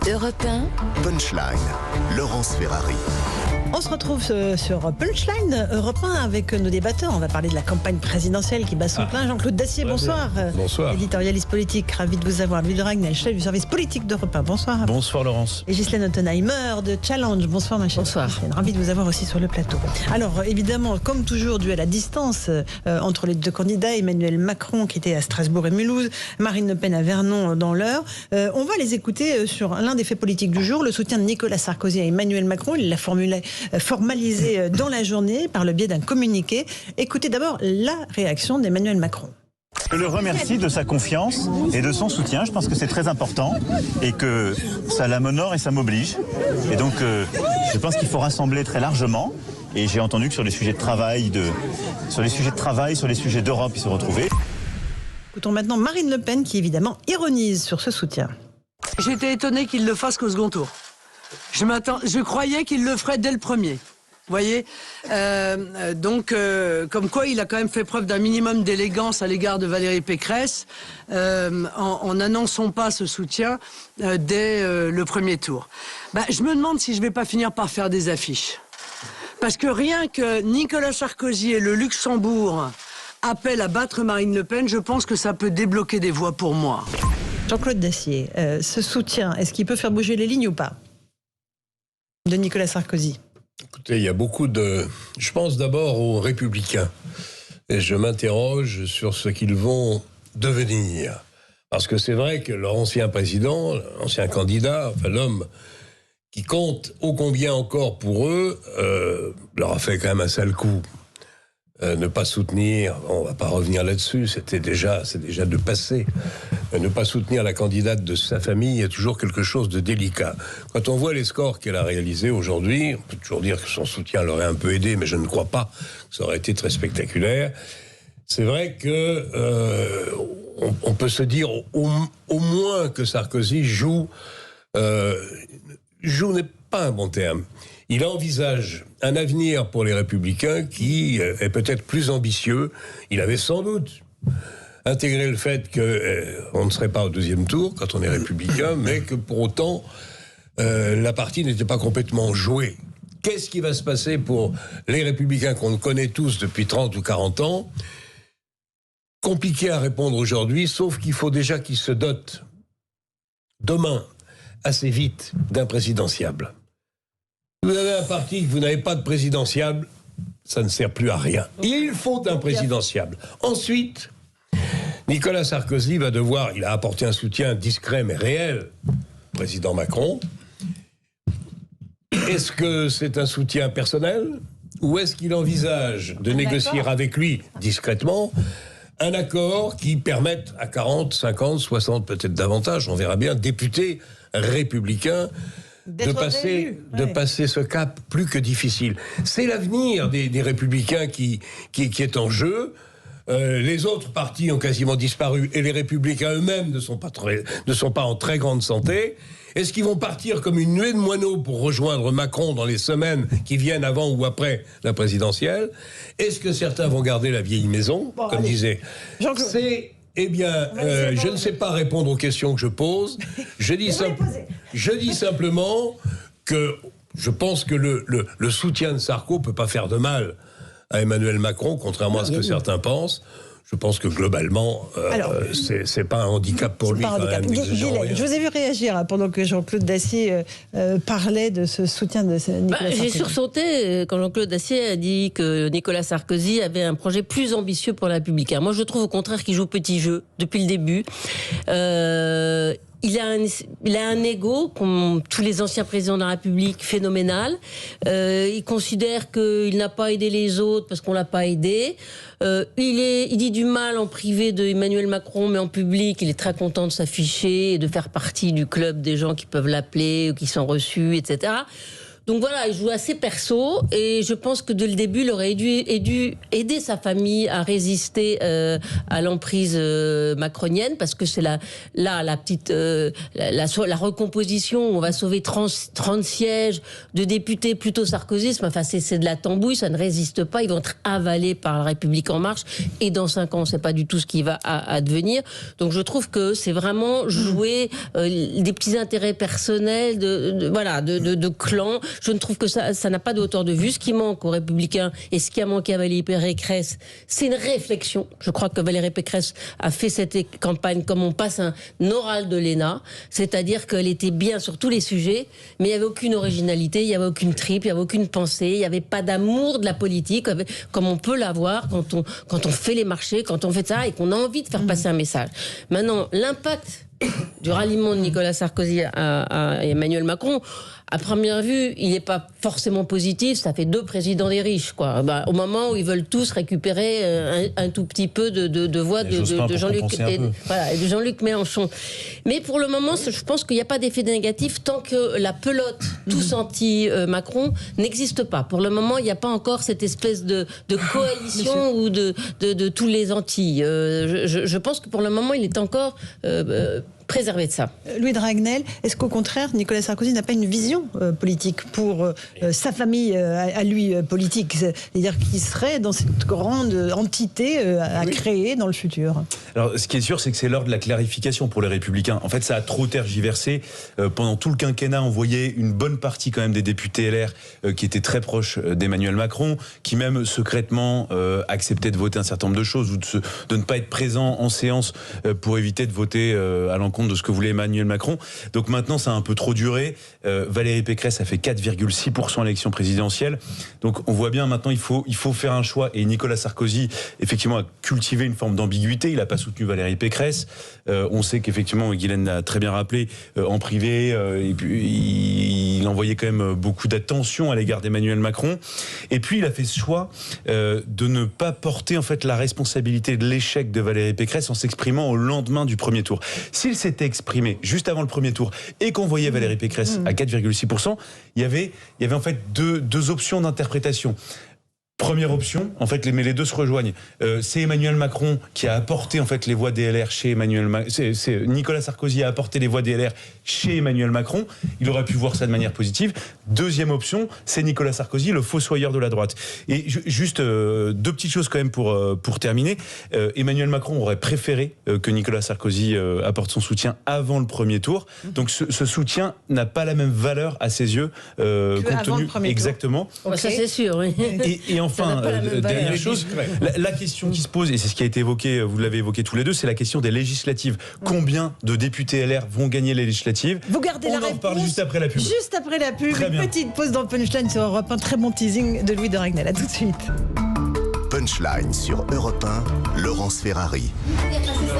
Europe 1. Punchline, Laurence Ferrari. On se retrouve sur Punchline Europe 1 avec nos débatteurs. On va parler de la campagne présidentielle qui bat son plein. Jean-Claude Dacier, bonsoir. Bonsoir. Éditorialiste politique, ravi de vous avoir. Louis de Ragnel, chef du service politique d'Europe 1. Bonsoir. Bonsoir Laurence. Et Ghislaine Ottenheimer de Challenge. Bonsoir ma chère. Bonsoir. Ghislaine, ravi de vous avoir aussi sur le plateau. Alors évidemment, comme toujours, duel à distance entre les deux candidats, Emmanuel Macron qui était à Strasbourg et Mulhouse, Marine Le Pen à Vernon dans l'Eure. On va les écouter sur l'un des faits politiques du jour, le soutien de Nicolas Sarkozy à Emmanuel Macron. Il l'a formalisé dans la journée par le biais d'un communiqué. Écoutez d'abord la réaction d'Emmanuel Macron. Je le remercie de sa confiance et de son soutien. Je pense que c'est très important et que ça m'honore et ça m'oblige. Et donc, je pense qu'il faut rassembler très largement. Et j'ai entendu que sur les sujets de travail, sur les sujets d'Europe, ils se retrouvaient. Écoutons maintenant Marine Le Pen qui évidemment ironise sur ce soutien. J'étais étonné qu'il le fasse qu'au second tour. Je croyais qu'il le ferait dès le premier. Vous voyez, comme quoi il a quand même fait preuve d'un minimum d'élégance à l'égard de Valérie Pécresse en n'annonçant pas ce soutien dès le premier tour. Je me demande si je vais pas finir par faire des affiches. Parce que rien que Nicolas Sarkozy et le Luxembourg appellent à battre Marine Le Pen, je pense que ça peut débloquer des voix pour moi. Jean-Claude Dacier, ce soutien, est-ce qu'il peut faire bouger les lignes ou pas de Nicolas Sarkozy? Écoutez, il y a beaucoup de... Je pense d'abord aux Républicains. Et je m'interroge sur ce qu'ils vont devenir. Parce que c'est vrai que leur ancien président, l'ancien candidat, enfin l'homme qui compte ô combien encore pour eux, leur a fait quand même un sale coup. Ne pas soutenir, on va pas revenir là-dessus, c'est déjà de passé. Ne pas soutenir la candidate de sa famille est toujours quelque chose de délicat. Quand on voit les scores qu'elle a réalisés aujourd'hui, on peut toujours dire que son soutien l'aurait un peu aidé, mais je ne crois pas que ça aurait été très spectaculaire. C'est vrai que on peut se dire au moins que Sarkozy joue n'est pas un bon terme. Il envisage un avenir pour les Républicains qui est peut-être plus ambitieux. Il avait sans doute intégré le fait qu'on ne serait pas au deuxième tour quand on est républicain, mais que pour autant, la partie n'était pas complètement jouée. Qu'est-ce qui va se passer pour les Républicains qu'on connaît tous depuis 30 ou 40 ans? Compliqué à répondre aujourd'hui, sauf qu'il faut déjà qu'ils se dotent demain, assez vite, d'un présidentiable. Vous avez un parti que vous n'avez pas de présidentiable, ça ne sert plus à rien. Il faut un présidentiable. Ensuite, Nicolas Sarkozy va devoir, il a apporté un soutien discret mais réel au président Macron. Est-ce que c'est un soutien personnel ou est-ce qu'il envisage de négocier avec lui discrètement un accord qui permette à 40, 50, 60, peut-être davantage, on verra bien, députés républicains de passer ce cap plus que difficile. C'est l'avenir des Républicains qui est en jeu. Les autres partis ont quasiment disparu et les Républicains eux-mêmes ne sont pas en très grande santé. Est-ce qu'ils vont partir comme une nuée de moineaux pour rejoindre Macron dans les semaines qui viennent avant ou après la présidentielle? Est-ce que certains vont garder la vieille maison, comme disait Jean-Claude? Je ne sais pas répondre aux questions que je pose. Je dis simplement que je pense que le soutien de Sarko ne peut pas faire de mal à Emmanuel Macron, contrairement à ce que certains pensent. Je pense que globalement, c'est pas un handicap pour lui. Je vous ai vu réagir pendant que Jean-Claude Dacier parlait de ce soutien de Nicolas Sarkozy. J'ai sursauté quand Jean-Claude Dacier a dit que Nicolas Sarkozy avait un projet plus ambitieux pour la République. Moi, je trouve au contraire qu'il joue petit jeu depuis le début. Il a un ego, comme tous les anciens présidents de la République, phénoménal. Il considère qu'il n'a pas aidé les autres parce qu'on l'a pas aidé. Il dit du mal en privé de Emmanuel Macron, mais en public, il est très content de s'afficher et de faire partie du club des gens qui peuvent l'appeler ou qui sont reçus, etc. Donc voilà, il joue assez perso et je pense que dès le début, il aurait dû aider sa famille à résister à l'emprise macronienne, parce que c'est la recomposition où on va sauver 30 sièges de députés plutôt sarkozysme. Enfin, c'est de la tambouille, ça ne résiste pas. Ils vont être avalés par la République en marche et dans 5 ans, on ne sait pas du tout ce qui va advenir. Donc je trouve que c'est vraiment jouer des petits intérêts personnels de clans. Je ne trouve que ça n'a pas de hauteur de vue. Ce qui manque aux Républicains et ce qui a manqué à Valérie Pécresse, c'est une réflexion. Je crois que Valérie Pécresse a fait cette campagne comme on passe un oral de l'ENA, c'est-à-dire qu'elle était bien sur tous les sujets, mais il n'y avait aucune originalité, il n'y avait aucune tripe, il n'y avait aucune pensée, il n'y avait pas d'amour de la politique, comme on peut l'avoir quand on fait les marchés, quand on fait ça et qu'on a envie de faire passer un message. Maintenant, l'impact du ralliement de Nicolas Sarkozy à Emmanuel Macron, à première vue, il n'est pas forcément positif. Ça fait 2 présidents des riches, quoi. Au moment où ils veulent tous récupérer un tout petit peu de voix de Jean-Luc Mélenchon. Mais pour le moment, je pense qu'il n'y a pas d'effet négatif tant que la pelote tous anti-Macron n'existe pas. Pour le moment, il n'y a pas encore cette espèce de coalition ou de tous les anti. Je pense que pour le moment, il est encore préserver de ça. Louis de Ragnel, est-ce qu'au contraire, Nicolas Sarkozy n'a pas une vision politique pour sa famille à lui politique, c'est-à-dire qu'il serait dans cette grande entité à créer dans le futur? Alors, ce qui est sûr, c'est que c'est l'heure de la clarification pour les Républicains. En fait, ça a trop tergiversé. Pendant tout le quinquennat, on voyait une bonne partie quand même des députés LR qui étaient très proches d'Emmanuel Macron, qui même secrètement acceptaient de voter un certain nombre de choses ou de ne pas être présents en séance pour éviter de voter à l'encontre de ce que voulait Emmanuel Macron. Donc maintenant, ça a un peu trop duré. Valérie Pécresse a fait 4,6% à l'élection présidentielle. Donc on voit bien maintenant, il faut faire un choix. Et Nicolas Sarkozy, effectivement, a cultivé une forme d'ambiguïté. Il n'a pas soutenu Valérie Pécresse. On sait qu'effectivement, Guylaine l'a très bien rappelé, en privé, et puis il envoyait quand même beaucoup d'attention à l'égard d'Emmanuel Macron. Et puis il a fait ce choix de ne pas porter en fait la responsabilité de l'échec de Valérie Pécresse en s'exprimant au lendemain du premier tour. S'il s'était exprimé juste avant le premier tour et qu'on voyait Valérie Pécresse à 4,6%, il y avait en fait deux options d'interprétation. Première option, en fait, mais les deux se rejoignent. C'est Emmanuel Macron qui a apporté en fait les voix des LR chez Emmanuel Macron. C'est Nicolas Sarkozy a apporté les voix des LR chez Emmanuel Macron. Il aurait pu voir ça de manière positive. Deuxième option, c'est Nicolas Sarkozy, le fossoyeur de la droite. Et juste 2 petites choses quand même pour terminer. Emmanuel Macron aurait préféré que Nicolas Sarkozy apporte son soutien avant le premier tour. Donc ce soutien n'a pas la même valeur à ses yeux compte tenu exactement. Okay. Ça c'est sûr. Oui. Et enfin, dernière chose, la question qui se pose, et c'est ce qui a été évoqué, vous l'avez évoqué tous les deux, c'est la question des législatives. Combien de députés LR vont gagner les législatives? Vous gardez la réponse. On en reparle juste après la pub. Juste après la pub, une petite pause dans Punchline sur Europe 1. Très bon teasing de Louis de Ragnel. À tout de suite. Punchline sur Europe 1, Laurence Ferrari.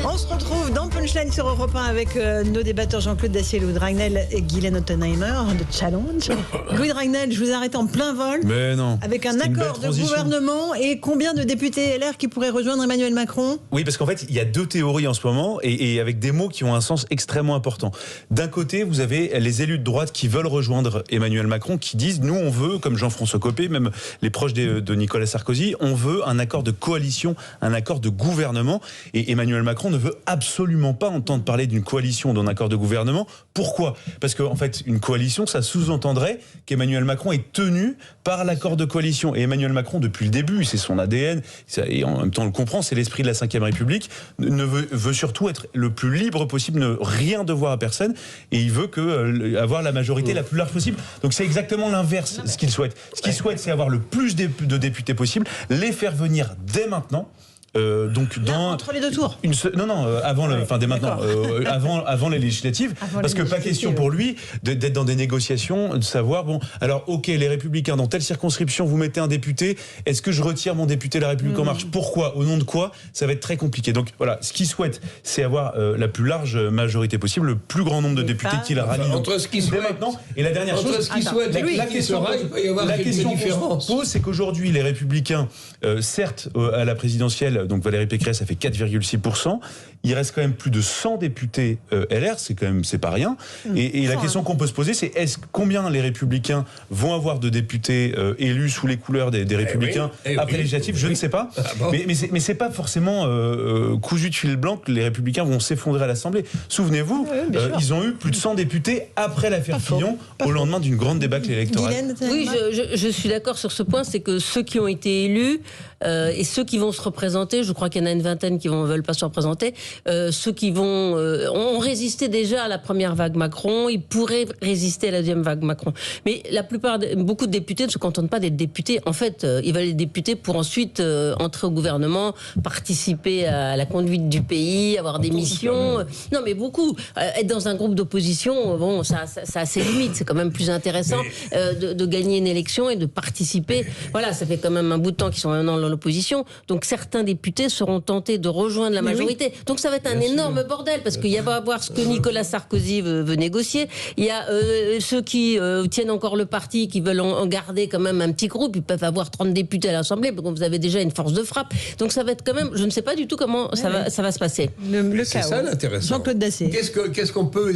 On se retrouve dans Punchline sur Europe 1 avec nos débatteurs Jean-Claude Dacier, Louis de Ragnel et Guylaine Ottenheimer de Challenge. Louis de Ragnel, je vous arrête en plein vol. Mais non. Avec un accord de gouvernement et combien de députés LR qui pourraient rejoindre Emmanuel Macron? Oui, parce qu'en fait, il y a 2 théories en ce moment et avec des mots qui ont un sens extrêmement important. D'un côté, vous avez les élus de droite qui veulent rejoindre Emmanuel Macron, qui disent, nous on veut, comme Jean-François Copé, même les proches de Nicolas Sarkozy, on veut un accord de coalition, un accord de gouvernement. Et Emmanuel Macron ne veut absolument pas entendre parler d'une coalition, d'un accord de gouvernement. Pourquoi? Parce qu'en fait, une coalition, ça sous-entendrait qu'Emmanuel Macron est tenu par l'accord de coalition. Et Emmanuel Macron, depuis le début, c'est son ADN, et en même temps on le comprend, c'est l'esprit de la Ve République, veut surtout être le plus libre possible, ne rien devoir à personne, et il veut avoir la majorité la plus large possible. Donc c'est exactement l'inverse ce qu'il souhaite. Ce qu'il souhaite, c'est avoir le plus de députés possible, les faire venir dès maintenant. Donc entre les 2 tours. Dès maintenant, avant les législatives, parce que pas question pour lui d'être dans des négociations, de savoir alors ok, les Républicains dans telle circonscription vous mettez un député, est-ce que je retire mon député La République en marche? Pourquoi? Au nom de quoi? Ça va être très compliqué. Donc voilà, ce qu'il souhaite, c'est avoir la plus large majorité possible, le plus grand nombre de députés qu'il rallie entre ce qu'il souhaite maintenant. Et la dernière chose, ce qu'il souhaite, la question qu'on se pose, c'est qu'aujourd'hui les Républicains, certes à la présidentielle, elle, donc Valérie Pécresse, ça fait 4,6%. Il reste quand même plus de 100 députés LR, c'est pas rien. Et la question qu'on peut se poser, c'est combien les Républicains vont avoir de députés élus sous les couleurs des Républicains après les législatives, je ne sais pas. Mais c'est pas forcément cousu de fil blanc que les Républicains vont s'effondrer à l'Assemblée. Souvenez-vous, ils ont eu plus de 100 députés après l'affaire Fillon, au lendemain d'une grande débâcle électorale. Oui, je suis d'accord sur ce point, c'est que ceux qui ont été élus et ceux qui vont se représenter, je crois qu'il y en a une vingtaine qui ne veulent pas se représenter, ceux qui ont résisté déjà à la première vague Macron, ils pourraient résister à la deuxième vague Macron. Mais beaucoup de députés ne se contentent pas d'être députés. En fait, ils veulent être députés pour ensuite entrer au gouvernement, participer à la conduite du pays, avoir des missions. Non, mais beaucoup. Être dans un groupe d'opposition, bon, ça a ses limites. C'est quand même plus intéressant de gagner une élection et de participer. Voilà, ça fait quand même un bout de temps qu'ils sont maintenant dans l'opposition. Donc certains députés seront tentés de rejoindre la majorité. Donc ça va être un énorme bordel, parce qu'il y va voir ce que Nicolas Sarkozy veut négocier. Il y a ceux qui tiennent encore le parti, qui veulent en garder quand même un petit groupe. Ils peuvent avoir 30 députés à l'Assemblée, donc vous avez déjà une force de frappe. Donc ça va être quand même, je ne sais pas du tout comment ça va se passer. C'est ça l'intéressant. Jean-Claude Dacier. Qu'est-ce qu'on peut...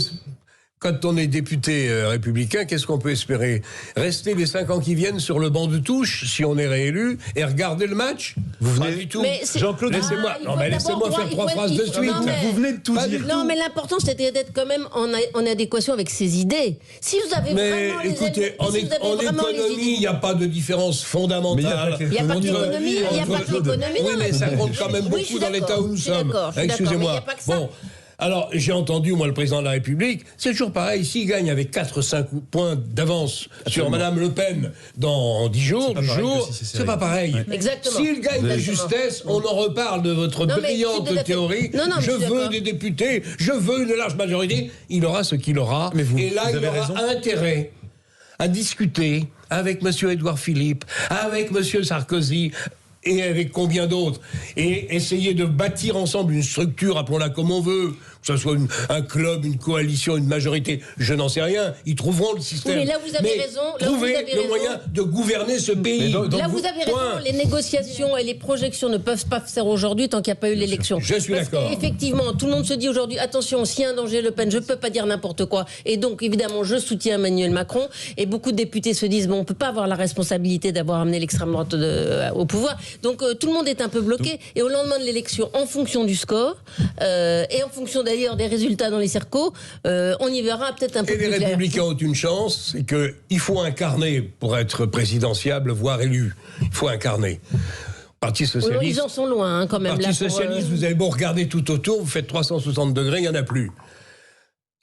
Quand on est député républicain, qu'est-ce qu'on peut espérer? Rester les 5 ans qui viennent sur le banc de touche, si on est réélu, et regarder le match? Vous venez du tout. Jean-Claude, laissez-moi faire 3 phrases de suite. Vous venez de tout dire. Non, mais l'important, c'était d'être quand même en adéquation avec ses idées. Si vous avez vraiment écoutez, en économie, il n'y a pas de différence fondamentale. Il n'y a pas que l'économie. Oui, mais ça compte quand même beaucoup dans l'état où nous sommes. Excusez-moi. Bon. Alors, j'ai entendu, moi, le président de la République, c'est toujours pareil, s'il gagne avec 4-5 points d'avance sur Madame Le Pen dans 10 jours, c'est pas pareil. Exactement. S'il gagne de justesse, on en reparle de votre brillante théorie. Je veux des députés, je veux une large majorité. Il aura ce qu'il aura. Et là, il aura intérêt à discuter avec M. Édouard Philippe, avec M. Sarkozy, et avec combien d'autres, et essayer de bâtir ensemble une structure, appelons-la comme on veut, que ce soit un club, une coalition, une majorité, je n'en sais rien, ils trouveront le système. Oui, mais là vous avez raison. Trouver le moyen de gouverner ce pays. Là vous avez raison, les négociations et les projections ne peuvent pas se faire aujourd'hui tant qu'il n'y a pas eu l'élection. Je suis d'accord. Effectivement, tout le monde se dit aujourd'hui, attention, s'il y a un danger Le Pen, je ne peux pas dire n'importe quoi. Et donc, évidemment, je soutiens Emmanuel Macron. Et beaucoup de députés se disent, bon, on ne peut pas avoir la responsabilité d'avoir amené l'extrême droite au pouvoir. Donc, tout le monde est un peu bloqué. Et au lendemain de l'élection, en fonction du score, et en fonction d'ailleurs des résultats dans les circos, on y verra peut-être un peu plus clair. Et les Républicains ont une chance, c'est qu'il faut incarner pour être présidentiable, voire élu. Il faut incarner. Parti socialiste. Oui, ils en sont loin, hein, quand même. Parti socialiste, vous avez beau regarder tout autour, vous faites 360 degrés, il n'y en a plus.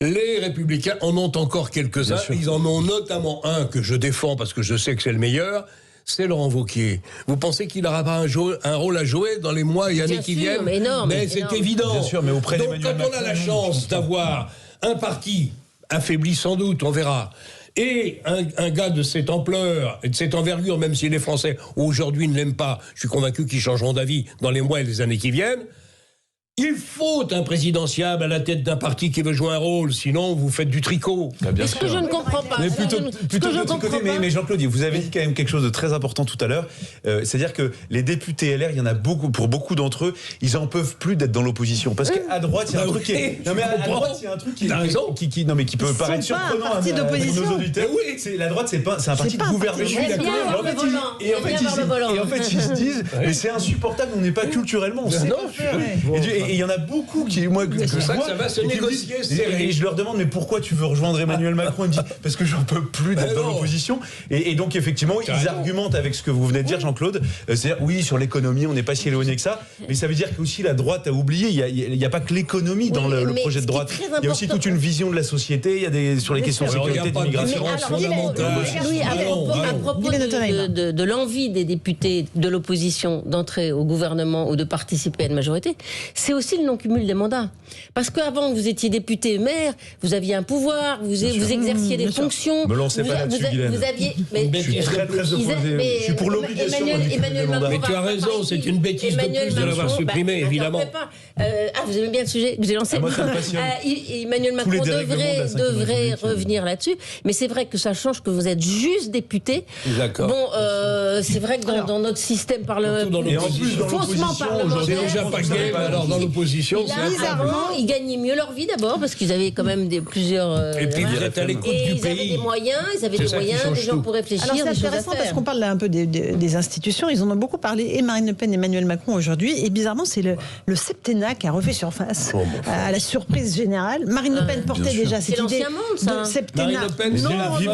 Les Républicains en ont encore quelques-uns. Ils en ont notamment un que je défends parce que je sais que c'est le meilleur. C'est Laurent Wauquiez. Vous pensez qu'il n'aura pas un rôle à jouer dans les mois et années qui viennent? Mais c'est évident. Bien sûr, mais auprès donc quand on a la chance d'avoir un parti affaibli sans doute, on verra, et un gars de cette ampleur et de cette envergure, même si les Français aujourd'hui ne l'aiment pas, je suis convaincu qu'ils changeront d'avis dans les mois et les années qui viennent. Il faut un présidentiable à la tête d'un parti qui veut jouer un rôle, sinon vous faites du tricot. Mais ce que je ne comprends pas. Mais plutôt mais Jean-Claude, vous avez dit quand même quelque chose de très important tout à l'heure. C'est-à-dire que les députés LR, il y en a beaucoup, pour beaucoup d'entre eux, ils en peuvent plus d'être dans l'opposition. Parce qu'à droite, il y a un truc qui est. Non, mais à droite, il y a un truc qui peut paraître surprenant à nos auditeurs. Oui, la droite, c'est un parti de gouvernement. Je suis d'accord. Et en fait, ils se disent, mais c'est insupportable, on n'est pas culturellement, on sait pas faire. Et il y en a beaucoup qui, moi, c'est ça que ça va se négocier. Et je leur demande, mais pourquoi tu veux rejoindre Emmanuel Macron? Ils me disent, parce que j'en peux plus d'être dans l'opposition. Et donc, effectivement, ils argumentent avec ce que vous venez de dire, Jean-Claude. C'est-à-dire, oui, sur l'économie, on n'est pas si éloigné que ça. Mais ça veut dire qu'aussi la droite a oublié. Il n'y a pas que l'économie dans le projet de droite. Il y a aussi toute une vision de la société. Il y a sur les questions de sécurité, d'immigration. À propos de l'envie des députés de l'opposition d'entrer au gouvernement ou de participer à une majorité, c'est aussi le non-cumul des mandats. Parce qu'avant, vous étiez député maire, vous aviez un pouvoir, vous exerciez des fonctions. Me lancez pas là-dessus, Guylaine. Vous aviez... Je suis très opposé. Je suis pour l'obligation Emmanuel Macron. Mais tu as raison, c'est une bêtise de plus de l'avoir supprimé, évidemment. Vous aimez bien le sujet que j'ai lancé. Moi, ça me passionne. Emmanuel Macron devrait revenir là-dessus. Mais c'est vrai que ça change que vous êtes juste député. D'accord. Bon, c'est vrai que dans notre système parlementaire, Et en plus, dans l'opposition, C'est déjà pas gay, mais alors dans l'opposition, c'est bizarrement, ils gagnaient mieux leur vie d'abord parce qu'ils avaient quand même plusieurs. Et puis vous êtes à l'écoute et du ils avaient pays. des moyens, des gens pour réfléchir. Alors c'est des choses à intéressant faire. parce qu'on parle là un peu des institutions. Ils en ont beaucoup parlé, et Marine Le Pen et Emmanuel Macron aujourd'hui. Et bizarrement, c'est le septennat qui a refait surface à la surprise générale. Marine Le Pen portait déjà cette C'est idée l'ancien monde, ça. de septennat. Marine Le Pen, Non, vive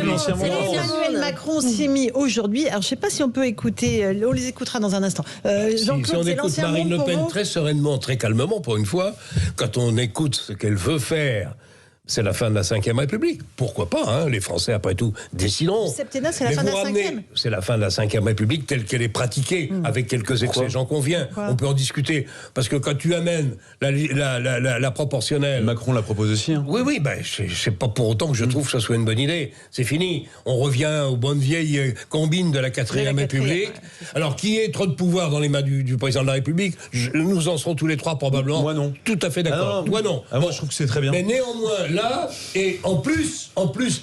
l'ancien monde. Emmanuel Macron s'y est mis aujourd'hui. Alors je ne sais pas si on peut écouter. On les écoutera dans un instant. Si Jean-Claude, on c'est écoute l'ancien Marine monde Le pour Pen vous très sereinement, très calmement, pour une fois, quand on écoute ce qu'elle veut faire, c'est la fin de la Ve République. Pourquoi pas, hein, les Français, après tout, décideront. Le septennat, c'est la Mais fin de vous la ramenez- 5e. C'est la fin de la Ve République telle qu'elle est pratiquée, avec quelques excès, j'en conviens. On peut en discuter. Parce que quand tu amènes la proportionnelle... Macron la propose aussi. Hein. Oui, ben, c'est pas pour autant que je trouve que ce soit une bonne idée. C'est fini. On revient aux bonnes vieilles combines de la 4e République. Alors, qui est trop de pouvoir dans les mains du président de la République Nous en serons tous les trois probablement. Moi, non. Tout à fait d'accord. Ah, non. Toi non. Moi, je trouve que c'est très bien. Mais néanmoins, là, et en plus,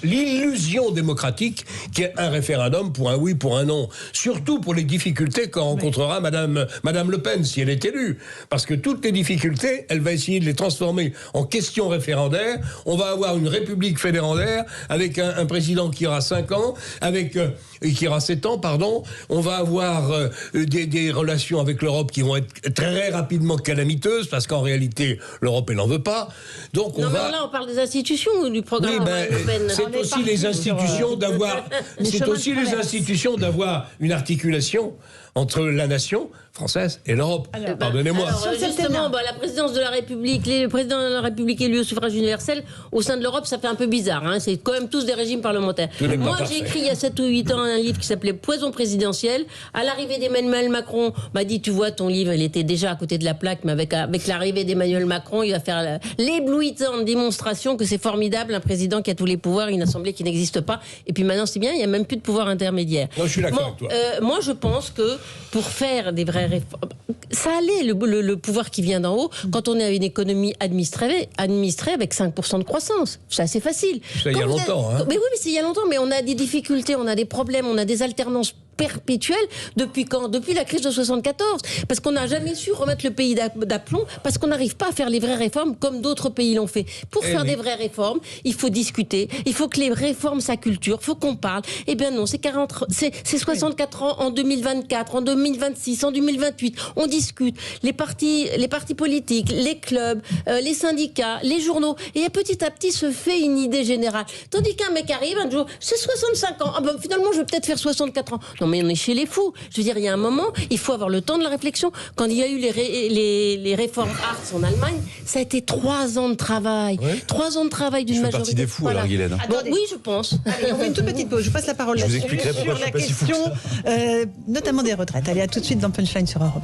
l'illusion démocratique qui est un référendum pour un oui, pour un non. Surtout pour les difficultés qu'en rencontrera Madame Le Pen si elle est élue. Parce que toutes les difficultés, elle va essayer de les transformer en questions référendaires. On va avoir une république fédérandaire avec un président qui aura 5 ans, qui aura 7 ans, pardon. On va avoir des relations avec l'Europe qui vont être très rapidement calamiteuses, parce qu'en réalité, l'Europe, elle n'en veut pas. Donc Non, mais là, on parle des institutions ou du programme oui, Marine Le Pen. c'est aussi les institutions d'avoir. C'est aussi les institutions d'avoir une articulation entre la nation française et l'Europe. Pardonnez-moi. Justement, la présidence de la République, le président de la République élu au suffrage universel, au sein de l'Europe, ça fait un peu bizarre. Hein. C'est quand même tous des régimes parlementaires. Moi, j'ai écrit il y a 7 ou 8 ans un livre qui s'appelait Poison présidentiel. À l'arrivée d'Emmanuel Macron, m'a dit, tu vois, ton livre, il était déjà à côté de la plaque, mais avec l'arrivée d'Emmanuel Macron, il va faire l'éblouissante démonstration que c'est formidable, un président qui a tous les pouvoirs, une assemblée qui n'existe pas. Et puis maintenant, c'est bien, il n'y a même plus de pouvoir intermédiaire. Non, je suis d'accord avec toi. Moi, je pense que pour faire des vraies réformes, ça allait, le pouvoir qui vient d'en haut, quand on est à une économie administrée avec 5% de croissance. C'est assez facile. Ça, il y a longtemps. Hein. Mais oui, mais c'est il y a longtemps, mais on a des difficultés, on a des problèmes, on a des alternances perpétuelle depuis quand ? Depuis la crise de 74. Parce qu'on n'a jamais su remettre le pays d'aplomb, parce qu'on n'arrive pas à faire les vraies réformes comme d'autres pays l'ont fait. Pour faire des vraies réformes, il faut discuter, il faut que les réformes s'acculturent, il faut qu'on parle. Eh bien non, c'est 64 ans en 2024, en 2026, en 2028. On discute. Les partis politiques, les clubs, les syndicats, les journaux. Et petit à petit se fait une idée générale. Tandis qu'un mec arrive un jour, c'est 65 ans. Ah ben finalement, je vais peut-être faire 64 ans. Non mais on est chez les fous. Je veux dire, il y a un moment, il faut avoir le temps de la réflexion. Quand il y a eu les réformes Hartz en Allemagne, ça a été 3 ans de travail. 3 ans de travail d'une majorité. Je fais partie des fous, alors, Guylaine. Bon, oui, je pense. Allez, on fait une toute petite pause. Je passe la parole Je vous là-dessus expliquerai pourquoi sur je la suis pas si fou que question, notamment des retraites. Allez, à tout de suite dans Punchline sur Europe.